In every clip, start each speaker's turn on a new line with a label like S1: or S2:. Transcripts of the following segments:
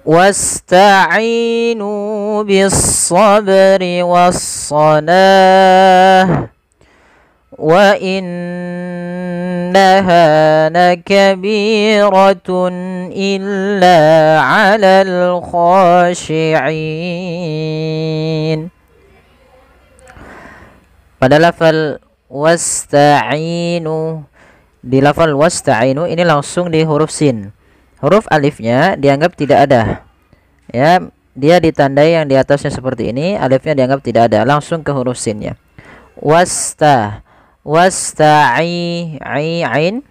S1: Wasta'inu bis-sabri was-salah wa innaha lakabiratun illa 'alal khashi'in. Pada lafal wasta'inu, di lafal wasta'inu ini langsung di huruf sin. Huruf alifnya dianggap tidak ada. Ya, dia ditandai yang di atasnya seperti ini, alifnya dianggap tidak ada, langsung ke huruf sinnya. Wasta'i ain.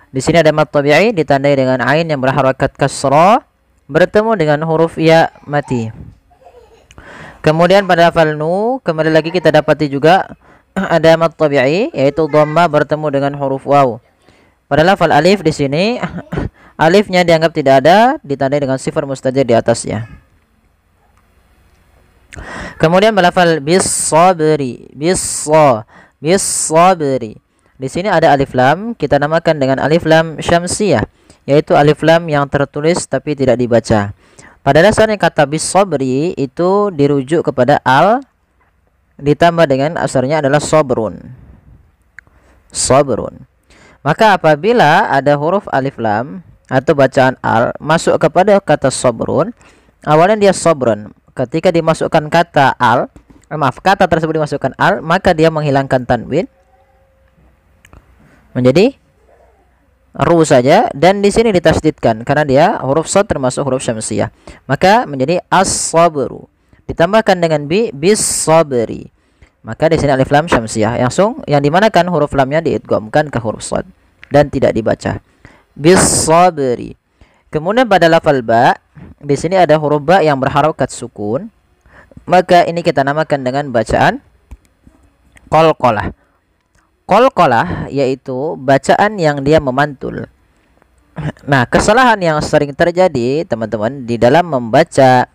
S1: Di sini ada mad tabi'i ditandai dengan ain yang berharakat kasrah bertemu dengan huruf ya mati. Kemudian pada lafal nu, kembali lagi kita dapati juga ada mad tabi'i yaitu dhamma bertemu dengan huruf waw. Pada lafal alif di sini alifnya dianggap tidak ada, ditandai dengan sifar mustatir di atasnya. Kemudian lafal bis-sabri, bis-sabri. Di sini ada alif lam, kita namakan dengan alif lam syamsiyah, yaitu alif lam yang tertulis tapi tidak dibaca. Pada dasarnya kata bis-sabri itu dirujuk kepada al ditambah dengan asalnya adalah sabrun. Sabrun. Maka apabila ada huruf alif lam atau bacaan al masuk kepada kata sabrun, awalnya dia sabrun. Ketika dimasukkan kata al, kata tersebut dimasukkan al, maka dia menghilangkan tanwin menjadi ru saja, dan di sini ditasdidkan karena dia huruf shad termasuk huruf syamsiyah. Maka menjadi as-sabru. Ditambahkan dengan bis-sabri. Maka di sini alif lam syamsiyah langsung yang dimanakan huruf lamnya diidghamkan ke huruf shad dan tidak dibaca. Bis-sabri. Kemudian pada lafal ba, di sini ada huruf ba yang berharakat sukun. Maka ini kita namakan dengan bacaan qalqalah. Qalqalah yaitu bacaan yang dia memantul. Nah, kesalahan yang sering terjadi teman-teman di dalam membaca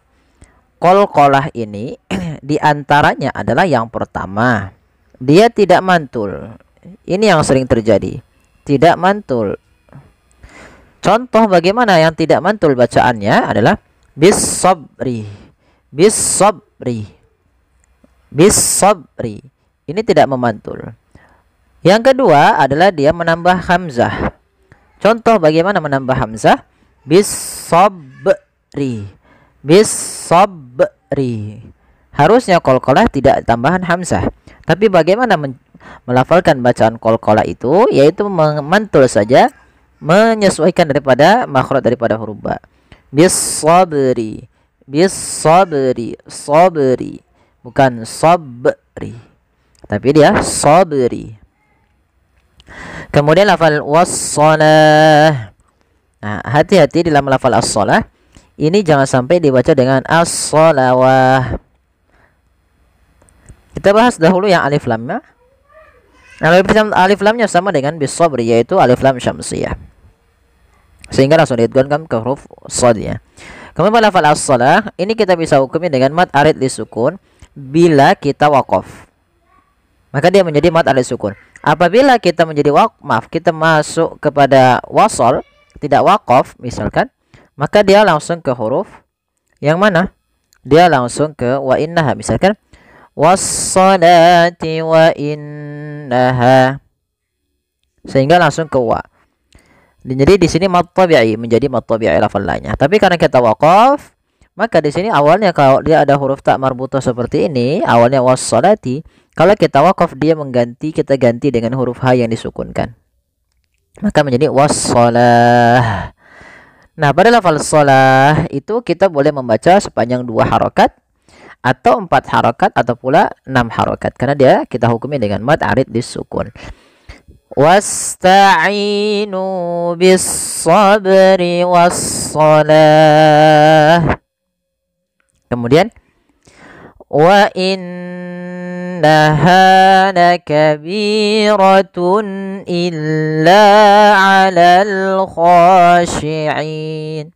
S1: qalqalah ini di antaranya adalah yang pertama, dia tidak mantul. Ini yang sering terjadi, tidak mantul. Contoh bagaimana yang tidak mantul bacaannya adalah bis-sabri, bis-sabri, bis-sabri. Ini tidak memantul. Yang kedua adalah dia menambah hamzah. Contoh bagaimana menambah hamzah? Bis-sabri, bis-sabri. Harusnya qalqalah tidak tambahan hamzah. Tapi bagaimana melafalkan bacaan qalqalah itu? Yaitu memantul saja, menyesuaikan daripada makhraj daripada huruf ba. Bis-sabri, bis-sabri, sabri. Bukan sabri, tapi dia sabri. Kemudian lafal was-shalah. Nah, hati-hati dalam lafal as-shalah. Ini jangan sampai dibaca dengan as-shalawah. Kita bahas dahulu yang alif lamnya. Alif lamnya sama dengan bis-sabri, yaitu alif lam syamsiyah. Sehingga langsung diidghamkan ke huruf shad ya. Kemudian pada lafal as-shalah, ini kita bisa hukumi dengan mad arid lisukun bila kita waqaf. Maka dia menjadi mad arid sukun. Apabila kita menjadi kita masuk kepada wasal, tidak waqaf misalkan, maka dia langsung ke huruf yang mana? Dia langsung ke wa innaha misalkan. Was-salati wa innaha. Sehingga langsung ke wa. Jadi di sini mad tabi'i menjadi mad tabi'i lafal lainnya. Tapi karena kita waqaf, maka di sini awalnya kalau dia ada huruf ta marbutah seperti ini, awalnya was-salati, kalau kita waqaf dia kita ganti dengan huruf ha yang disukunkan. Maka menjadi was-salah. Nah, pada lafal shalah itu kita boleh membaca sepanjang 2 harokat atau 4 harokat atau pula 6 harokat karena dia kita hukumi dengan mad arid disukun. Wasta'inu bis-sabri was-salah. Kemudian wa innaha lakabiratun illa 'alal khashi'in.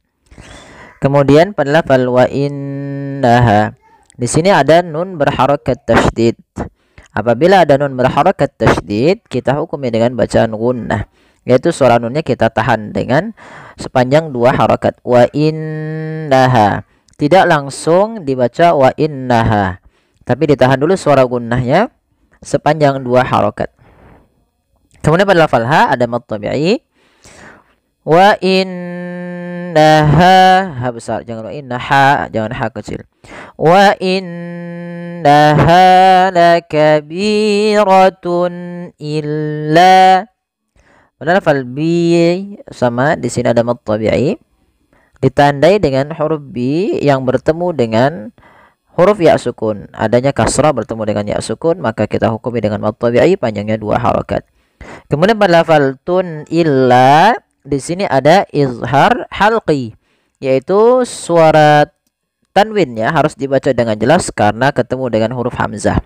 S1: Kemudian pada lafal wa innaha, di sini ada nun berharakat tasydid. Apabila ada nun berharakat tasydid, kita hukumi dengan bacaan gunnah, yaitu suara nunnya kita tahan dengan sepanjang 2 harokat. Wa innaha, tidak langsung dibaca wa innaha, tapi ditahan dulu suara gunnahnya sepanjang 2 harokat. Kemudian pada lafal ha ada mad tabi'i. Wa innaha, ha besar, jangan wa innaha, jangan ha kecil. Wa innaha lakabiratun illa. Pada lafal bi sama, di sini ada mad tabi'i ditandai dengan huruf bi yang bertemu dengan huruf ya sukun. Adanya kasrah bertemu dengan ya sukun, maka kita hukumi dengan mad tabi'i panjangnya 2 harokat. Kemudian pada lafal tun illa, di sini ada izhar halqi, yaitu suara tanwinnya harus dibaca dengan jelas karena ketemu dengan huruf hamzah.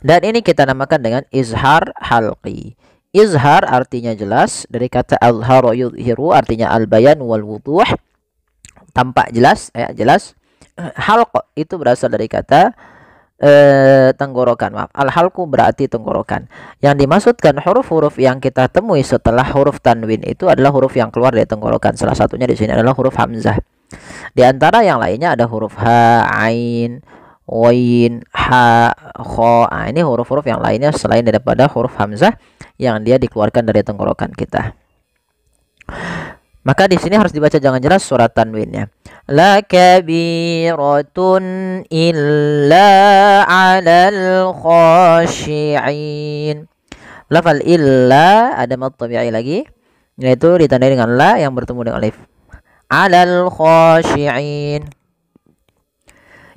S1: Dan ini kita namakan dengan izhar halqi. Izhar artinya jelas, dari kata azhara yuzhiru artinya al-bayan wal wuduh, tampak jelas, ya jelas. Halq itu berasal dari kata tenggorokan, maaf. Al-halqu berarti tenggorokan. Yang dimaksudkan huruf-huruf yang kita temui setelah huruf tanwin itu adalah huruf yang keluar dari tenggorokan. Salah satunya di sini adalah huruf hamzah. Di antara yang lainnya ada huruf ha, ain, wain, ha, kho. Nah, ini huruf-huruf yang lainnya selain daripada huruf hamzah yang dia dikeluarkan dari tenggorokan kita. Maka di sini harus dibaca jangan jelas suara tanwinnya. La kabiratun illa 'alal khashi'in. Lafal illa ada mad tabi'i lagi, yaitu ditandai dengan la yang bertemu dengan alif. 'Alal khashi'in,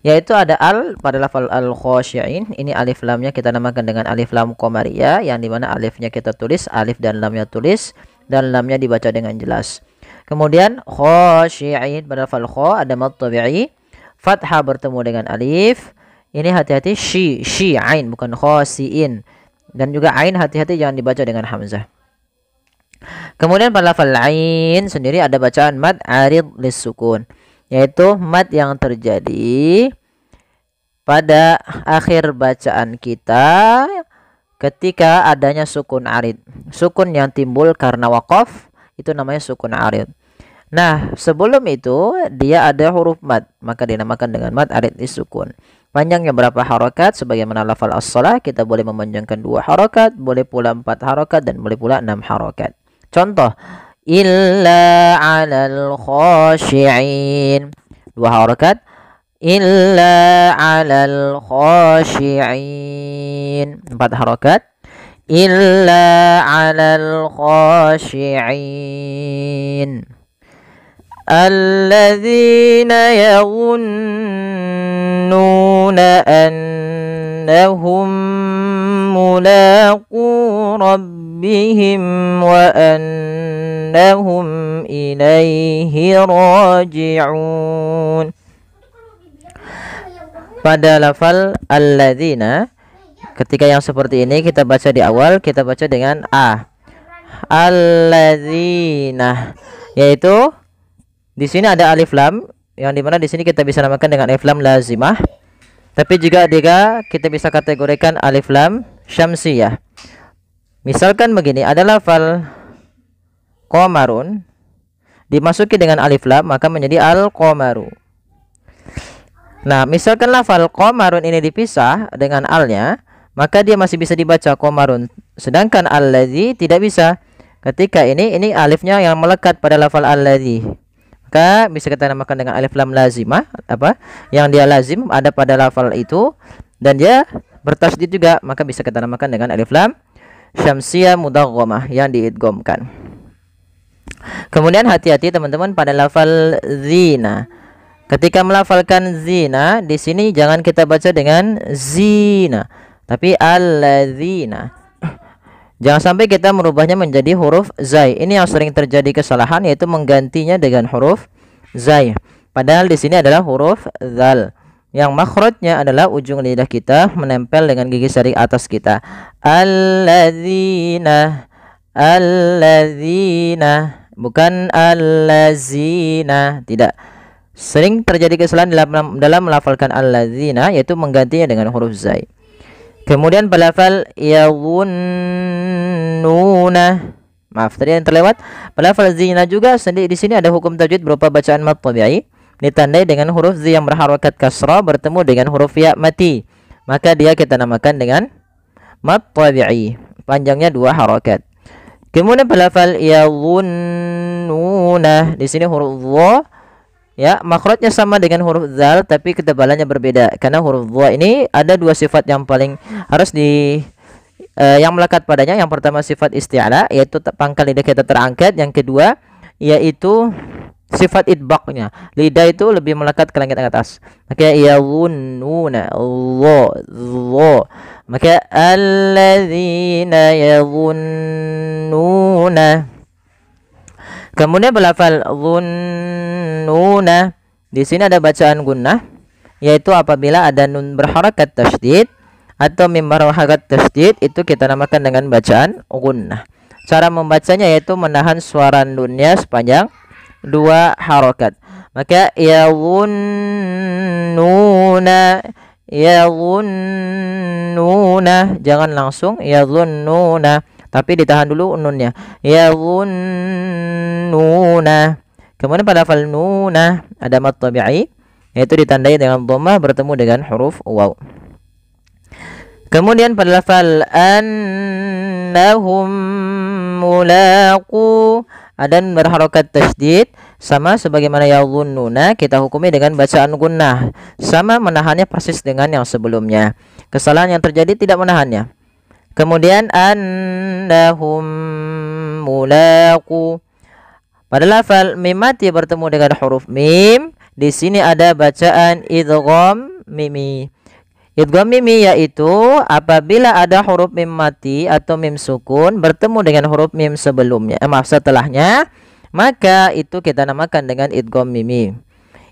S1: yaitu ada al pada lafal al khashi'in. Ini alif lamnya kita namakan dengan alif lam qamariyah, yang dimana alifnya kita tulis, alif dan lamnya tulis, dan lamnya dibaca dengan jelas. Kemudian khashi'in pada lafal kha ada mad tabi'i, fathah bertemu dengan alif. Ini hati-hati, shi ain bukan khasiin, dan juga ain hati-hati jangan dibaca dengan hamzah. Kemudian pada lafal ain sendiri ada bacaan mad arid lis-sukun, yaitu mad yang terjadi pada akhir bacaan kita ketika adanya sukun arid. Sukun yang timbul karena waqaf itu namanya sukun arid. Nah, sebelum itu dia ada huruf mad, maka dinamakan dengan mad arid lis-sukun. Panjangnya berapa harokat? Sebagaimana lafal as-shalah, kita boleh memanjangkan 2 harokat, boleh pula 4 harokat, dan boleh pula 6 harokat. Contoh, illa 'alal khashi'in, 2 harokat. Illa 'alal khashi'in, 4 harokat. Illa 'alal khashi'in alladzina yadhunnuna annahum mulaqu rabbihim wa annahum ilaihi raji'un. Pada lafal alladzina, ketika yang seperti ini kita baca di awal, kita baca dengan a. Alladzina, yaitu di sini ada alif lam, yang dimana di sini kita bisa namakan dengan alif lam lazimah. Tapi juga kita bisa kategorikan alif lam syamsiyah. Misalkan begini, ada lafal qamarun dimasuki dengan alif lam, maka menjadi al-qamaru. Nah, misalkan lafal qamarun ini dipisah dengan alnya, maka dia masih bisa dibaca qamarun. Sedangkan alladzi tidak bisa. Ketika ini alifnya yang melekat pada lafal alladzi, maka bisa kita namakan dengan alif lam lazimah, yang dia lazim ada pada lafal itu dan dia bertasydid juga, maka bisa kita namakan dengan alif lam syamsiyah mudaghamah yang diidghamkan. Kemudian hati-hati teman-teman pada lafal zina. Ketika melafalkan zina, di sini jangan kita baca dengan zina, tapi alladzina. Jangan sampai kita merubahnya menjadi huruf zai. Ini yang sering terjadi kesalahan, yaitu menggantinya dengan huruf zai. Padahal di sini adalah huruf zal, yang makhrajnya adalah ujung lidah kita menempel dengan gigi sari atas kita. Alladzina, alladzina, bukan allazina. Tidak. Sering terjadi kesalahan dalam melafalkan alladzina, yaitu menggantinya dengan huruf zai. Kemudian pelafal yadhunnuna, Maaf, tadi yang terlewat. Pada lafal zina juga sendiri di sini ada hukum tajwid berupa bacaan mad tabi'i ditandai dengan huruf z yang berharokat kasrah bertemu dengan huruf ya mati. Maka dia kita namakan dengan mad tabi'i. Panjangnya 2 harokat. Kemudian pada lafal yadhunnuna di sini huruf dha ya makhrajnya sama dengan huruf zal tapi ketebalannya berbeda karena huruf dha ini ada 2 sifat yang paling harus yang melekat padanya. Yang pertama sifat isti'la yaitu pangkal lidah kita terangkat, yang kedua yaitu sifat idbaqnya, lidah itu lebih melekat ke langit atas. Maka yadhunnuna Allah, maka alladzina yadhunnuna. Kemudian berlafal dhunnuna di sini ada bacaan gunnah yaitu apabila ada nun berharakat tasydid atau mim berharakat tasydid itu kita namakan dengan bacaan gunnah. Cara membacanya yaitu menahan suara nunnya sepanjang 2 harokat. Maka yadhunnuna jangan langsung yadhunnuna tapi ditahan dulu nunnya yadhunnuna. Kemudian pada lafal nuna ada mad tabi'i yaitu ditandai dengan dhammah bertemu dengan huruf waw. Kemudian pada lafal annahum mulaqu ada berharokat tasydid sama sebagaimana yadhunnuna kita hukumi dengan bacaan gunnah, sama menahannya persis dengan yang sebelumnya. Kesalahan yang terjadi tidak menahannya. Kemudian annahum mulaqu pada lafal mim mati bertemu dengan huruf mim di sini ada bacaan idgham mimi. Idgham mimi yaitu apabila ada huruf mim mati atau mim sukun bertemu dengan huruf mim sebelumnya, setelahnya, maka itu kita namakan dengan idgham mimi.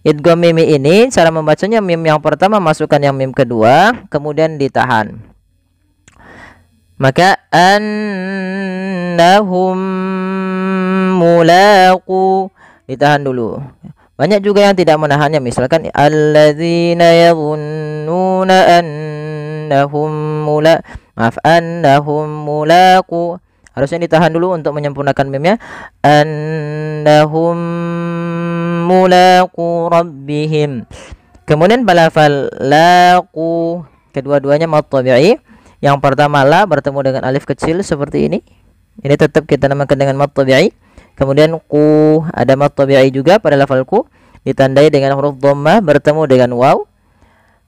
S1: Idgham mimi ini cara membacanya mim yang pertama masukkan yang mim kedua kemudian ditahan. Maka annahum mulaqu ditahan dulu. Banyak juga yang tidak menahannya, misalkan alladzina yadhunnuna annahum mulaqu harusnya ditahan dulu untuk menyempurnakan mimnya. Annahum mulaqu rabbihim. Kemudian balafal laqu kedua-duanya mad tabi'i. Yang pertama la bertemu dengan alif kecil seperti ini. Ini tetap kita namakan dengan mad tabi'i. Kemudian ku ada mad tabi'i juga pada lafal ku ditandai dengan huruf dhammah bertemu dengan waw.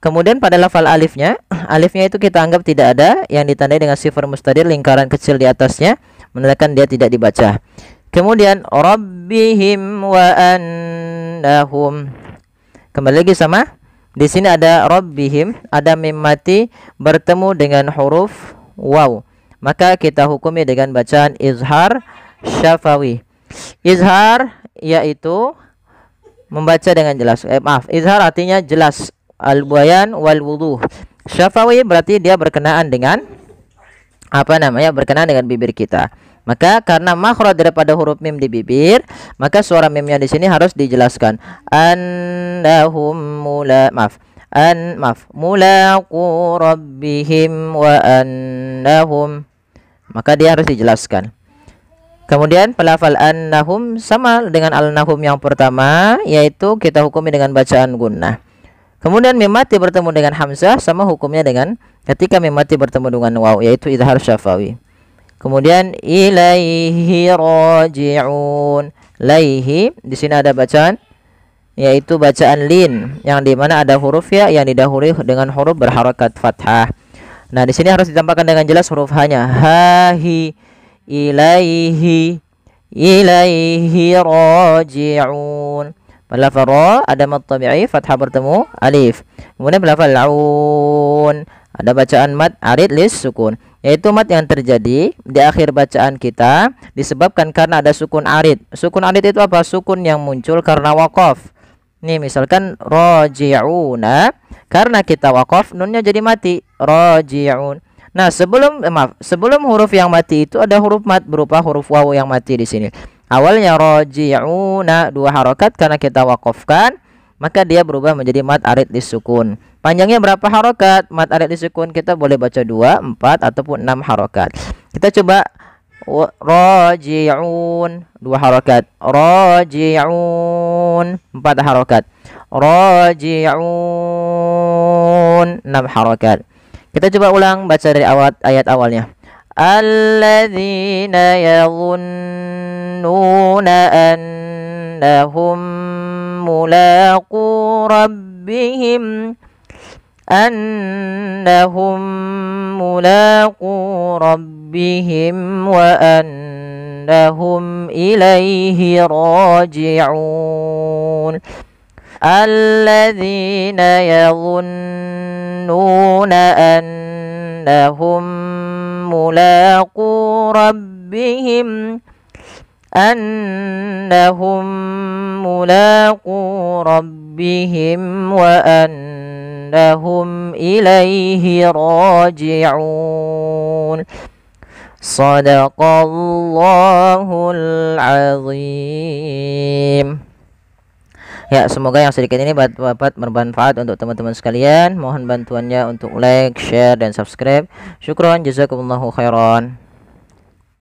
S1: Kemudian pada lafal alifnya itu kita anggap tidak ada, yang ditandai dengan sifar mustadir lingkaran kecil di atasnya menandakan dia tidak dibaca. Kemudian rabbihim wa annahum. Kembali lagi sama. Di sini ada rabbihim, ada mim mati bertemu dengan huruf waw. Maka kita hukumi dengan bacaan izhar syafawi. Izhar yaitu membaca dengan jelas. Izhar artinya jelas. Al-bayan wal wuduh. Syafawi berarti dia berkenaan dengan berkenaan dengan bibir kita. Maka karena makhraj daripada huruf mim di bibir, maka suara mimnya di sini harus dijelaskan. Mulaqu rabbihim wa annahum. Maka dia harus dijelaskan. Kemudian pelafal annahum sama dengan al-nahum yang pertama, yaitu kita hukumi dengan bacaan gunnah. Kemudian mim mati bertemu dengan hamzah sama hukumnya dengan ketika mim mati bertemu dengan waw, yaitu izhar syafawi. Kemudian ilaihi raji'un. Laihi di sini ada bacaan yaitu bacaan lin yang dimana ada huruf ya yang didahului dengan huruf berharakat fathah. Nah, di sini harus ditambahkan dengan jelas huruf hanya hahi. Ilaihi raji'un. Pada lafal ra ada mad tabi'i fathah bertemu alif. Kemudian pada lafal laun ada bacaan mad arid lis sukun, yaitu mad yang terjadi di akhir bacaan kita disebabkan karena ada sukun arid. Sukun arid itu apa? Sukun yang muncul karena waqaf. Nih misalkan raji'una, karena kita waqaf nunnya jadi mati. Raji'un. Nah, sebelum huruf yang mati itu ada huruf mat berupa huruf waw yang mati di sini. Awalnya raji'una 2 harokat karena kita waqafkan, maka dia berubah menjadi mat arid disukun. Panjangnya berapa harokat? Mat arid disukun kita boleh baca 2, 4 ataupun 6 harokat. Kita coba raji'un 2 harakat, raji'un 4 harakat, raji'un 6 harakat. Kita coba ulang baca dari awal ayat awalnya. Alladzina yadhunnuna annahum mulaqu rabbihim أنهم ملاقو ربهم وأنهم إليه راجعون الذين يظنون أنهم ملاقو ربهم أنهم ملاقو ربهم وأنهم إليه راجعون صدق الله العظيم. Ya, semoga yang sedikit ini dapat bermanfaat untuk teman-teman sekalian. Mohon bantuannya untuk like, share, dan subscribe. Syukron, jazakumullahu khairan.